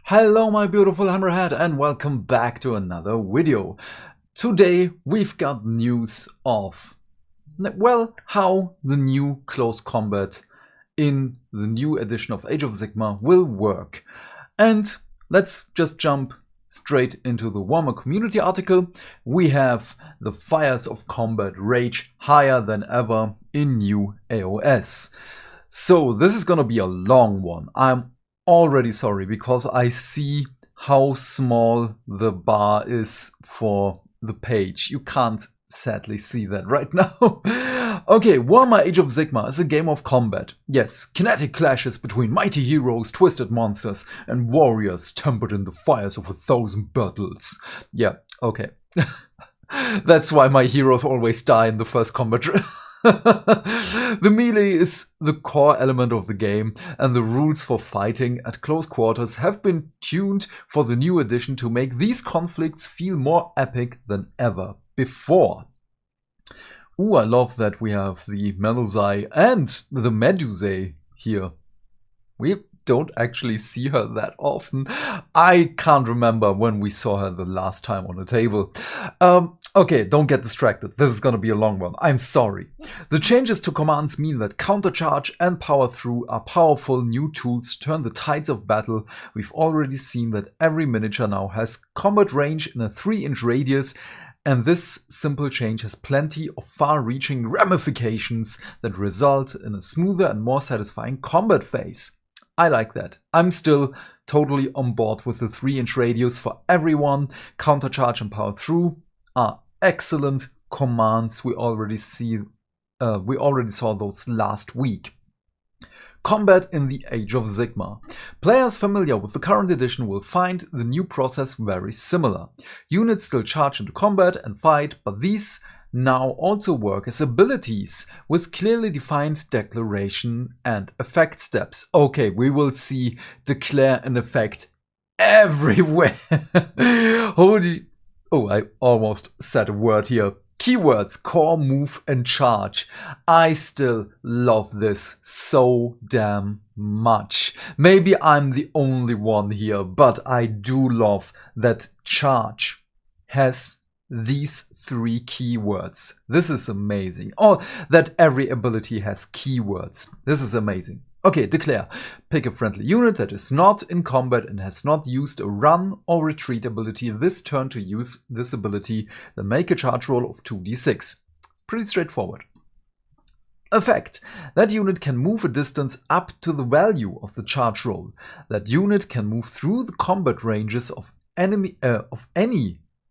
Hello my beautiful hammerhead and welcome back to another video. Today we've got news of, well, how the new close combat in the new edition of Age of Sigmar will work. And let's just jump straight into the Warhammer community article. We have the fires of combat rage higher than ever in new AOS. So this is gonna be a long one. I'm already sorry because I see how small the bar is for the page. You can't sadly see that right now. Okay, Warhammer Age of Sigmar is a game of combat. Yes, kinetic clashes between mighty heroes, twisted monsters, and warriors tempered in the fires of 1,000 battles. Yeah, okay. That's why my heroes always die in the first combat. The melee is the core element of the game, and the rules for fighting at close quarters have been tuned for the new edition to make these conflicts feel more epic than ever before. Ooh, I love that we have the Melusai and the Medusae here. We don't actually see her that often. I can't remember when we saw her the last time on the table. Okay, don't get distracted. This is gonna be a long one. I'm sorry. The changes to commands mean that countercharge and power through are powerful new tools to turn the tides of battle. We've already seen that every miniature now has combat range in a 3-inch radius, and this simple change has plenty of far-reaching ramifications that result in a smoother and more satisfying combat phase. I like that. I'm still totally on board with the 3-inch radius for everyone. Countercharge and power through are excellent commands. We already saw those last week. Combat in the Age of Sigmar. Players familiar with the current edition will find the new process very similar. Units still charge into combat and fight, but these now also work as abilities with clearly defined declaration and effect steps. Okay, we will see declare an effect everywhere. Oh, I almost said a word here. Keywords, core, move, and charge. I still love this so damn much. Maybe I'm the only one here, but I do love that charge has these 3 keywords. This is amazing. Or that every ability has keywords. This is amazing. Okay, declare. Pick a friendly unit that is not in combat and has not used a run or retreat ability this turn to use this ability, then make a charge roll of 2d6. Pretty straightforward. Effect. That unit can move a distance up to the value of the charge roll. That unit can move through the combat ranges of any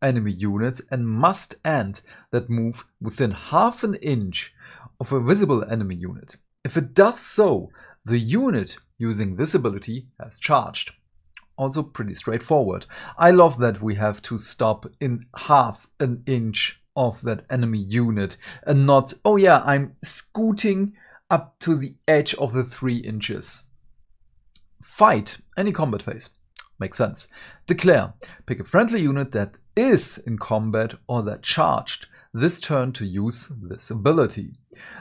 enemy units and must end that move within half an inch of a visible enemy unit. If it does so, the unit using this ability has charged. Also pretty straightforward. I love that we have to stop in half an inch of that enemy unit and not, oh yeah, I'm scooting up to the edge of the 3 inches. Fight, any combat phase. Makes sense. Declare. Pick a friendly unit that is in combat or that charged this turn to use this ability.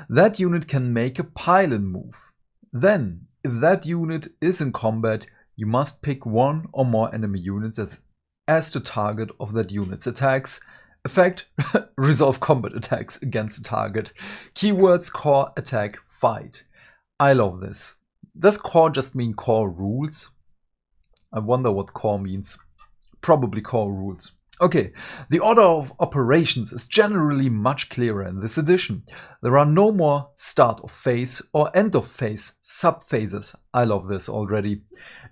That unit can make a pile-in move. Then, if that unit is in combat, you must pick 1 or more enemy units as the target of that unit's attacks. Effect, resolve combat attacks against the target. Keywords, core, attack, fight. I love this. Does core just mean core rules? I wonder what core means. Probably core rules. Okay, the order of operations is generally much clearer in this edition. There are no more start of phase or end of phase sub-phases. I love this already.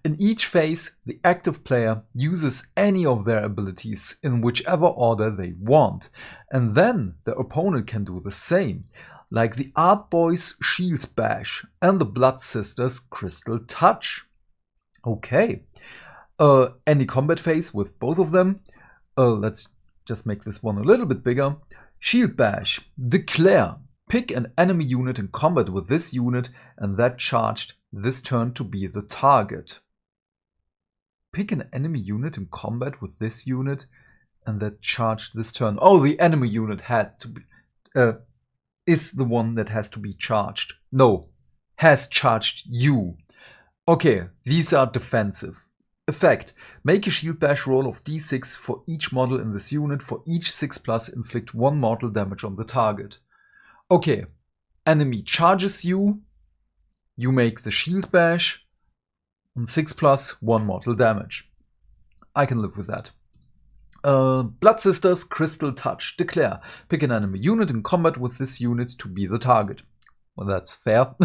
In each phase, the active player uses any of their abilities in whichever order they want, and then the opponent can do the same, like the Art Boys' Shield Bash and the Blood Sisters' Crystal Touch. Okay, any combat phase with both of them. Let's just make this one a little bit bigger. Shield Bash. Declare. Pick an enemy unit in combat with this unit and that charged this turn to be the target. Pick an enemy unit in combat with this unit and that charged this turn. Oh, the enemy unit had to be is the one that has to be charged. No, has charged you. Okay, these are defensive. Effect. Make a shield bash roll of d6 for each model in this unit. For each 6+, inflict 1 mortal damage on the target. Okay, enemy charges you. You make the shield bash. On 6+, 1 mortal damage. I can live with that. Blood Sisters, Crystal Touch. Declare. Pick an enemy unit in combat with this unit to be the target. Well, that's fair.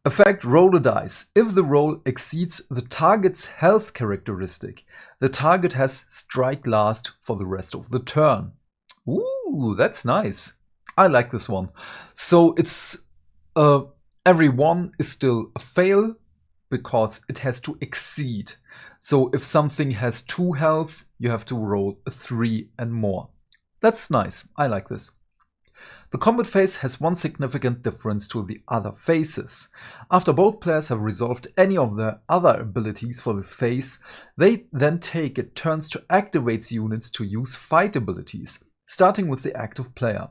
Effect, roll a dice. If the roll exceeds the target's health characteristic, the target has strike last for the rest of the turn. Ooh, that's nice. I like this one. So it's every one is still a fail because it has to exceed. So if something has 2 health, you have to roll a 3 and more. That's nice. I like this. The combat phase has one significant difference to the other phases. After both players have resolved any of their other abilities for this phase, they then take it turns to activate units to use fight abilities, starting with the active player.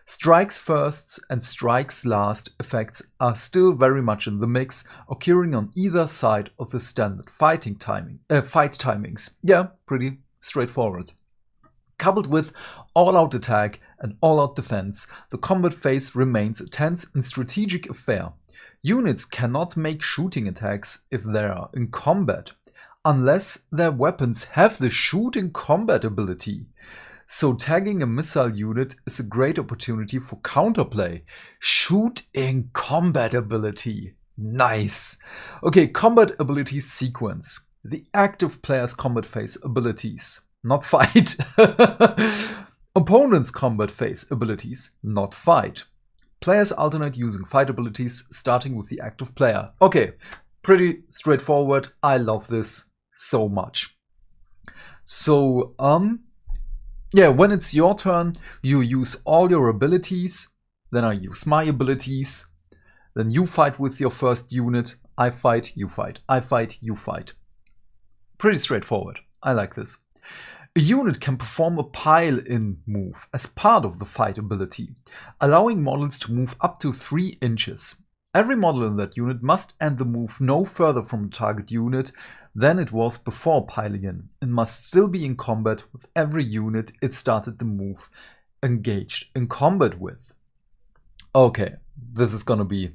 Strikes first and strikes last effects are still very much in the mix, occurring on either side of the standard fight timings. Yeah, pretty straightforward. Coupled with all-out attack and all-out defense, the combat phase remains a tense and strategic affair. Units cannot make shooting attacks if they are in combat, unless their weapons have the shoot in combat ability. So tagging a missile unit is a great opportunity for counterplay. Shoot in combat ability. Nice. Okay, combat abilities sequence. The active player's combat phase abilities. Not fight. Opponent's combat phase abilities, not fight. Players alternate using fight abilities, starting with the active player. Okay, pretty straightforward. I love this so much. So, yeah, when it's your turn, you use all your abilities, then I use my abilities, then you fight with your first unit, I fight, you fight, I fight, you fight. Pretty straightforward. I like this. A unit can perform a pile-in move as part of the fight ability, allowing models to move up to 3 inches. Every model in that unit must end the move no further from the target unit than it was before piling in, and must still be in combat with every unit it started the move engaged in combat with. Okay, this is gonna be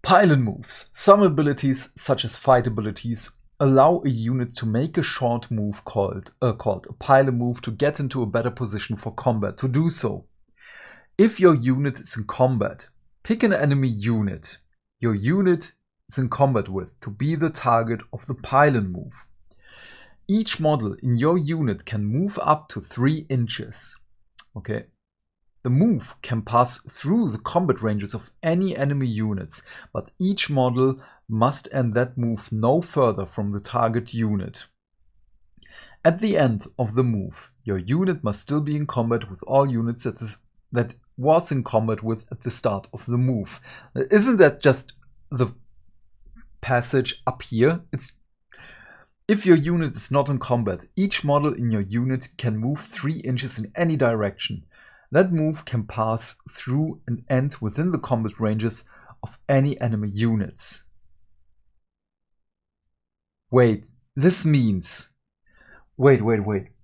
pile-in moves. Some abilities, such as fight abilities, allow a unit to make a short move called a pile-in move to get into a better position for combat. To do so, if your unit is in combat, pick an enemy unit your unit is in combat with to be the target of the pile-in move. Each model in your unit can move up to 3 inches. Okay. The move can pass through the combat ranges of any enemy units, but each model must end that move no further from the target unit. At the end of the move, your unit must still be in combat with all units that was in combat with at the start of the move. Isn't that just the passage up here? If your unit is not in combat, each model in your unit can move 3 inches in any direction. That move can pass through and end within the combat ranges of any enemy units. Wait, this means... Wait.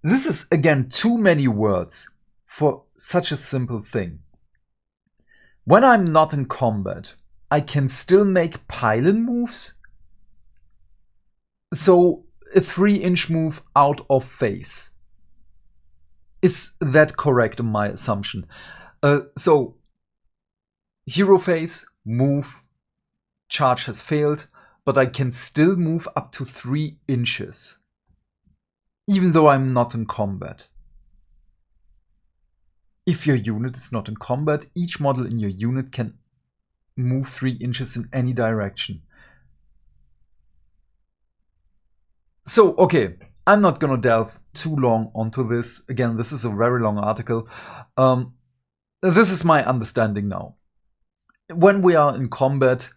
This is again too many words for such a simple thing. When I'm not in combat, I can still make pile-in moves? So a 3-inch move out of phase. Is that correct in my assumption? So, hero phase, move, charge has failed, but I can still move up to 3 inches, even though I'm not in combat. If your unit is not in combat, each model in your unit can move 3 inches in any direction. So, okay. I'm not gonna delve too long onto this. Again, this is a very long article. This is my understanding now. When we are in combat,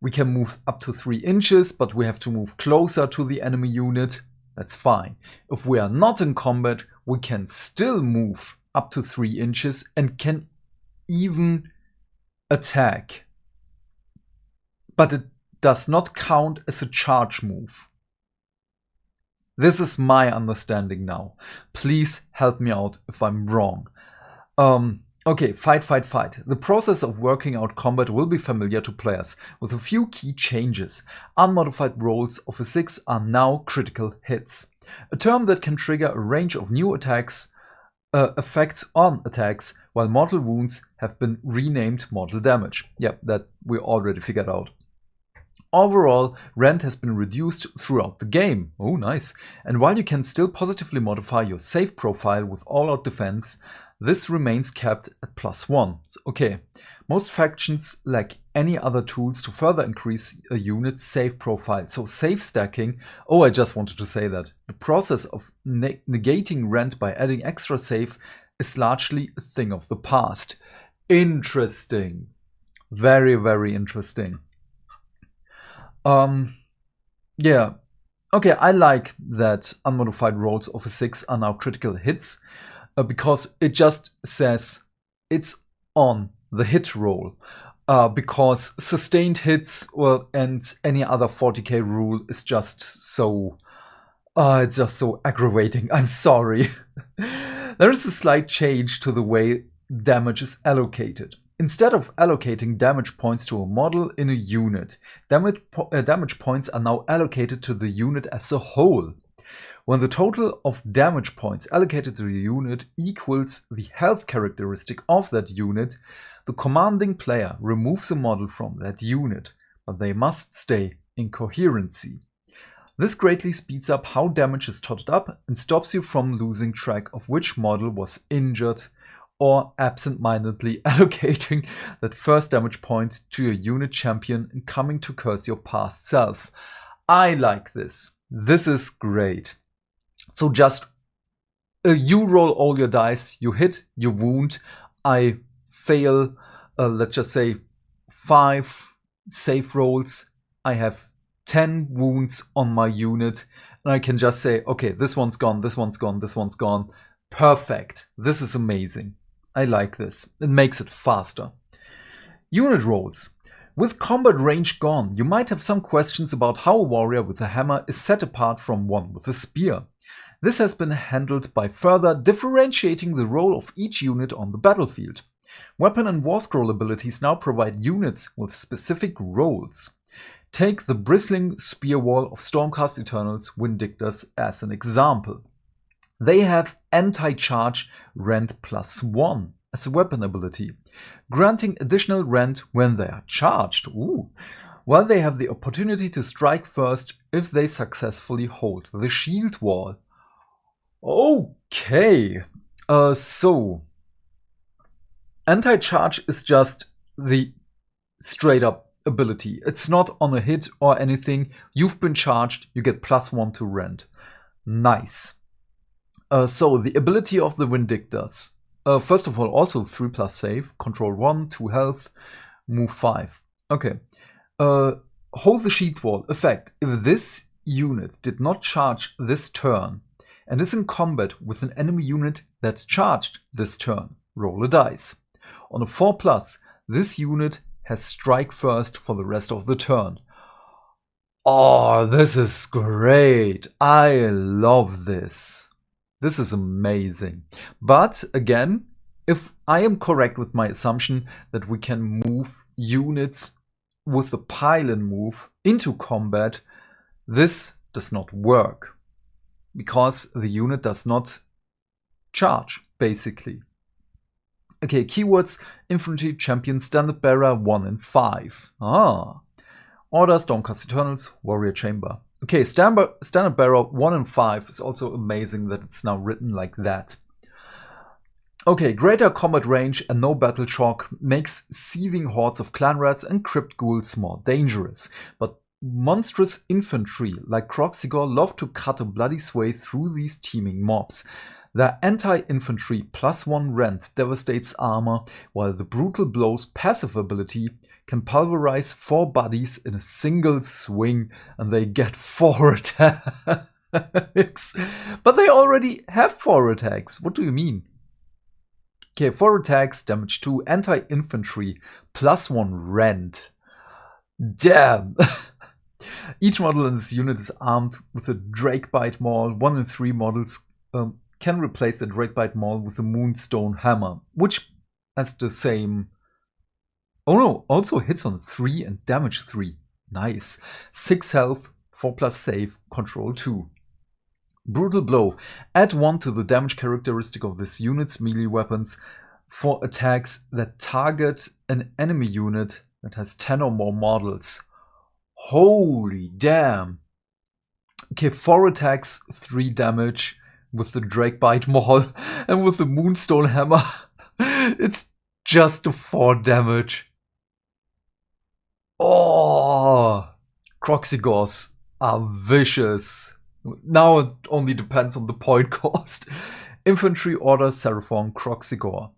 we can move up to 3 inches, but we have to move closer to the enemy unit. That's fine. If we are not in combat, we can still move up to 3 inches and can even attack. But it does not count as a charge move. This is my understanding now. Please help me out if I'm wrong. Okay, fight. The process of working out combat will be familiar to players, with a few key changes. Unmodified rolls of a 6 are now critical hits, a term that can trigger a range of new attacks, effects on attacks, while mortal wounds have been renamed mortal damage. Yep, that we already figured out. Overall, rend has been reduced throughout the game. Oh, nice. And while you can still positively modify your save profile with all-out defense, this remains capped at +1. Okay, most factions lack any other tools to further increase a unit's save profile. So save stacking, oh, I just wanted to say that. The process of negating rend by adding extra save is largely a thing of the past. Interesting. Very, very interesting. Yeah. Okay, I like that unmodified rolls of a 6 are now critical hits. Because it just says it's on the hit roll. Because sustained hits, well, and any other 40k rule is just so... it's just so aggravating. I'm sorry. There is a slight change to the way damage is allocated. Instead of allocating damage points to a model in a unit, damage points are now allocated to the unit as a whole. When the total of damage points allocated to the unit equals the health characteristic of that unit, the commanding player removes a model from that unit, but they must stay in coherency. This greatly speeds up how damage is totted up and stops you from losing track of which model was injured or absent-mindedly allocating that first damage point to your unit champion and coming to curse your past self. I like this. This is great. So just you roll all your dice, you hit, you wound, I fail, let's just say 5 save rolls, I have 10 wounds on my unit, and I can just say, okay, this one's gone, this one's gone, this one's gone. Perfect. This is amazing. I like this. It makes it faster. Unit rolls. With combat range gone, you might have some questions about how a warrior with a hammer is set apart from one with a spear. This has been handled by further differentiating the role of each unit on the battlefield. Weapon and War Scroll abilities now provide units with specific roles. Take the bristling spear wall of Stormcast Eternal's Vindictors as an example. They have anti-charge rend +1 as a weapon ability, granting additional rend when they are charged. Ooh. While they have the opportunity to strike first if they successfully hold the shield wall. Okay, so anti-charge is just the straight up ability. It's not on a hit or anything. You've been charged, you get +1 to rend. Nice. So the ability of the Vindictors. First of all, also 3+ save, control 1, 2 health, move 5. Okay. Hold the shield wall. Effect. If this unit did not charge this turn and is in combat with an enemy unit that's charged this turn, roll a dice. On a 4+, this unit has strike first for the rest of the turn. Oh, this is great. I love this. This is amazing. But again, if I am correct with my assumption that we can move units with the pile-in move into combat, this does not work. Because the unit does not charge, basically. Okay, keywords: Infantry, Champion, Standard Bearer, 1 in 5. Ah. Order, Stormcast Eternals, Warrior Chamber. Okay, Standard Bearer 1 in 5 is also amazing that it's now written like that. Okay, greater combat range and no battle shock makes seething hordes of clan rats and crypt ghouls more dangerous. But monstrous infantry like Croxigor love to cut a bloody sway through these teeming mobs. Their anti-infantry +1 rend devastates armor, while the Brutal Blows passive ability can pulverize 4 bodies in a single swing, and they get 4 attacks. But they already have 4 attacks. What do you mean? Okay, 4 attacks, damage 2, anti-infantry, +1 rend. Damn! Each model in this unit is armed with a Drakebite Maul. 1 in 3 models can replace the Drakebite Maul with a Moonstone Hammer, which has the same... Oh no, also hits on 3 and damage 3. Nice. 6 health, 4+ save, control 2. Brutal Blow. Add 1 to the damage characteristic of this unit's melee weapons for attacks that target an enemy unit that has 10 or more models. Holy damn. Okay, 4 attacks, 3 damage with the Drakebite Maul, and with the Moonstone Hammer, it's just a 4 damage. Oh, Croxigors are vicious. Now it only depends on the point cost. Infantry Order Seraphon Croxigor.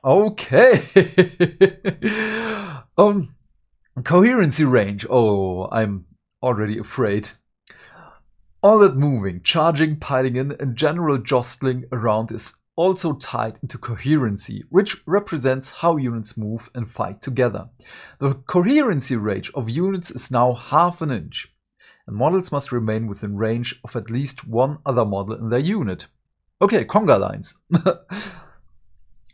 Okay. Coherency range. Oh, I'm already afraid. All that moving, charging, piling in, and general jostling around is also tied into coherency, which represents how units move and fight together. The coherency range of units is now ½ an inch, and models must remain within range of at least one other model in their unit. Okay, conga lines.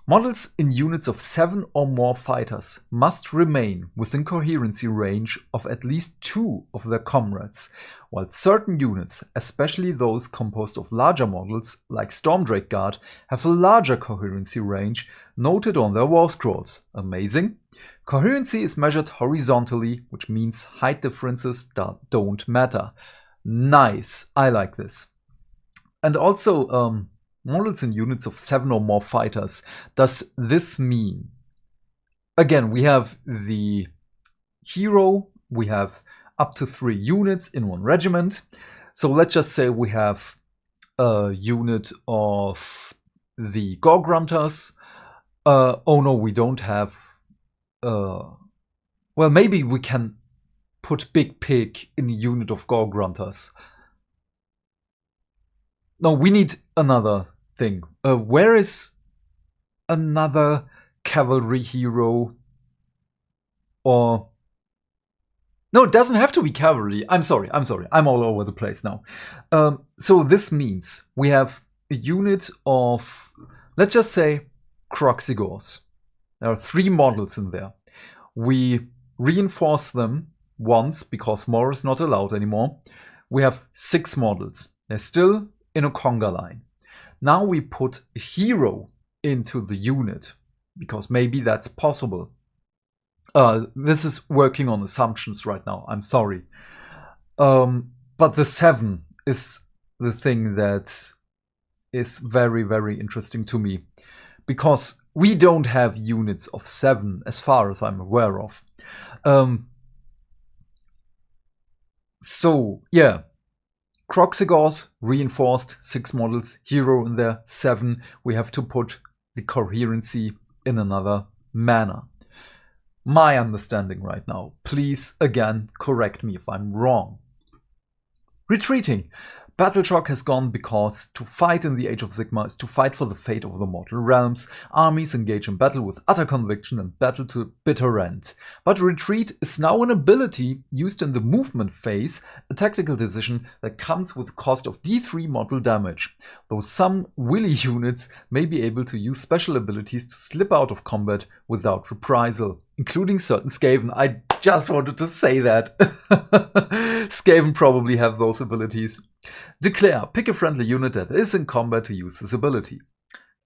Models in units of 7 or more fighters must remain within coherency range of at least 2 of their comrades, while certain units, especially those composed of larger models like Stormdrake Guard, have a larger coherency range noted on their war scrolls. Amazing! Coherency is measured horizontally, which means height differences don't matter. Nice, I like this. And also, models in units of 7 or more fighters. Does this mean, again, we have the hero, we have up to 3 units in one regiment. So let's just say we have a unit of the Gore Grunters. Oh no, we don't have... well, maybe we can put Big Pig in a unit of Gore Grunters. No, we need another thing. Where is another cavalry hero? Or... No, it doesn't have to be cavalry. I'm sorry. I'm all over the place now. So this means we have a unit of, let's just say, Croxigors. There are 3 models in there. We reinforce them once, because more is not allowed anymore. We have 6 models. They're still in a conga line. Now we put a hero into the unit, because maybe that's possible. This is working on assumptions right now, I'm sorry. But the 7 is the thing that is very, very interesting to me. Because we don't have units of 7, as far as I'm aware of. So, yeah. Croxigors, reinforced, 6 models, hero in there, 7. We have to put the coherency in another manner. My understanding right now. Please, again, correct me if I'm wrong. Retreating. Battle shock has gone because to fight in the Age of Sigmar is to fight for the fate of the mortal realms. Armies engage in battle with utter conviction and battle to bitter end. But retreat is now an ability used in the movement phase, a tactical decision that comes with a cost of D3 mortal damage, though some willy units may be able to use special abilities to slip out of combat without reprisal, including certain Skaven. I just wanted to say that. Skaven probably have those abilities. Declare, pick a friendly unit that is in combat to use this ability.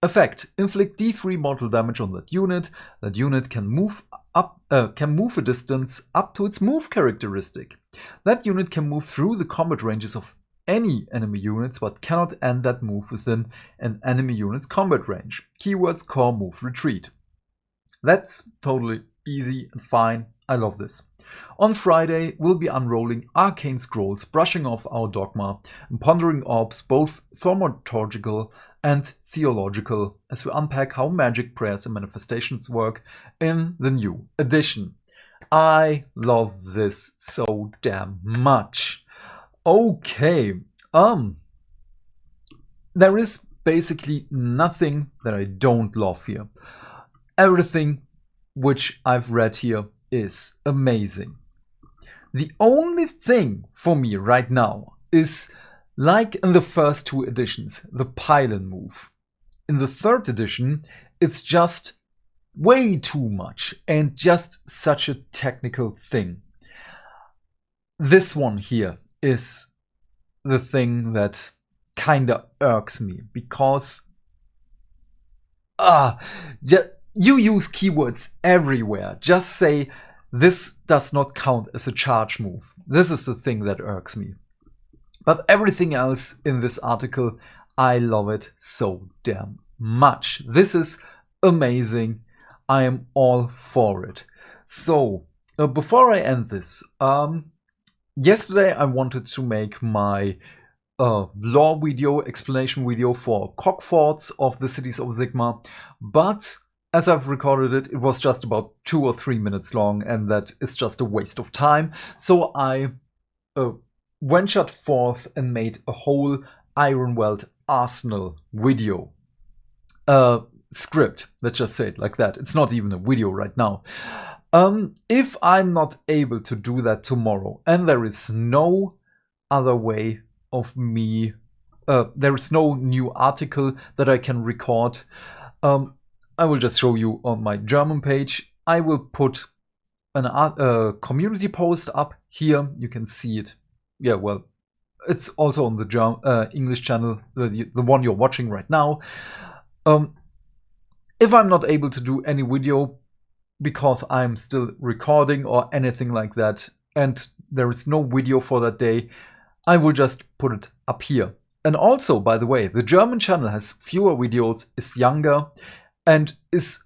Effect, inflict D3 mortal damage on that unit. That unit can move a distance up to its move characteristic. That unit can move through the combat ranges of any enemy units, but cannot end that move within an enemy unit's combat range. Keywords, core, move, retreat. That's totally easy and fine. I love this. On Friday, we'll be unrolling arcane scrolls, brushing off our dogma, and pondering orbs, both thaumaturgical and theological, as we unpack how magic, prayers, and manifestations work in the new edition. I love this so damn much. Okay, there is basically nothing that I don't love here. Everything which I've read here is amazing. The only thing for me right now is, like in the first 2 editions, the pylon move. In the 3rd edition, it's just way too much and just such a technical thing. This one here is the thing that kinda irks me, because you use keywords everywhere. Just say, this does not count as a charge move. This is the thing that irks me. But everything else in this article, I love it so damn much. This is amazing. I am all for it. So, before I end this, yesterday I wanted to make my lore video, explanation video for Cockforts of the Cities of Sigmar, but as I've recorded it, it was just about 2 or 3 minutes long, and that is just a waste of time. So I ventured forth and made a whole Ironweld Arsenal video. Script, let's just say it like that. It's not even a video right now. If I'm not able to do that tomorrow, and there is no other way of me, there is no new article that I can record, I will just show you on my German page. I will put a community post up here. You can see it. Yeah, well, it's also on the English channel, the one you're watching right now. If I'm not able to do any video because I'm still recording or anything like that, and there is no video for that day, I will just put it up here. And also, by the way, the German channel has fewer videos, is younger, and is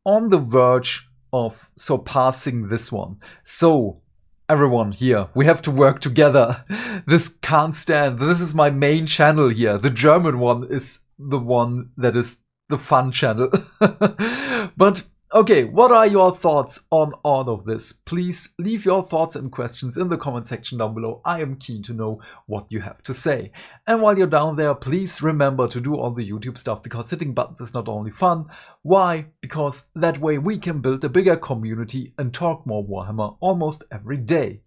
on the verge of surpassing this one. So, everyone here, we have to work together. This can't stand. This is my main channel here. The German one is the one that is the fun channel. But okay, what are your thoughts on all of this? Please leave your thoughts and questions in the comment section down below. I am keen to know what you have to say. And while you're down there, please remember to do all the YouTube stuff, because hitting buttons is not only fun. Why? Because that way we can build a bigger community and talk more Warhammer almost every day.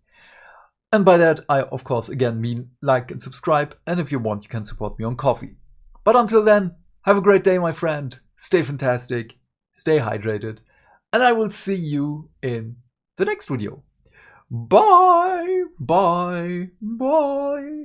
And by that, I of course again mean like and subscribe, and if you want, you can support me on Ko-fi. But until then, have a great day, my friend. Stay fantastic. Stay hydrated, and I will see you in the next video. Bye, bye, bye.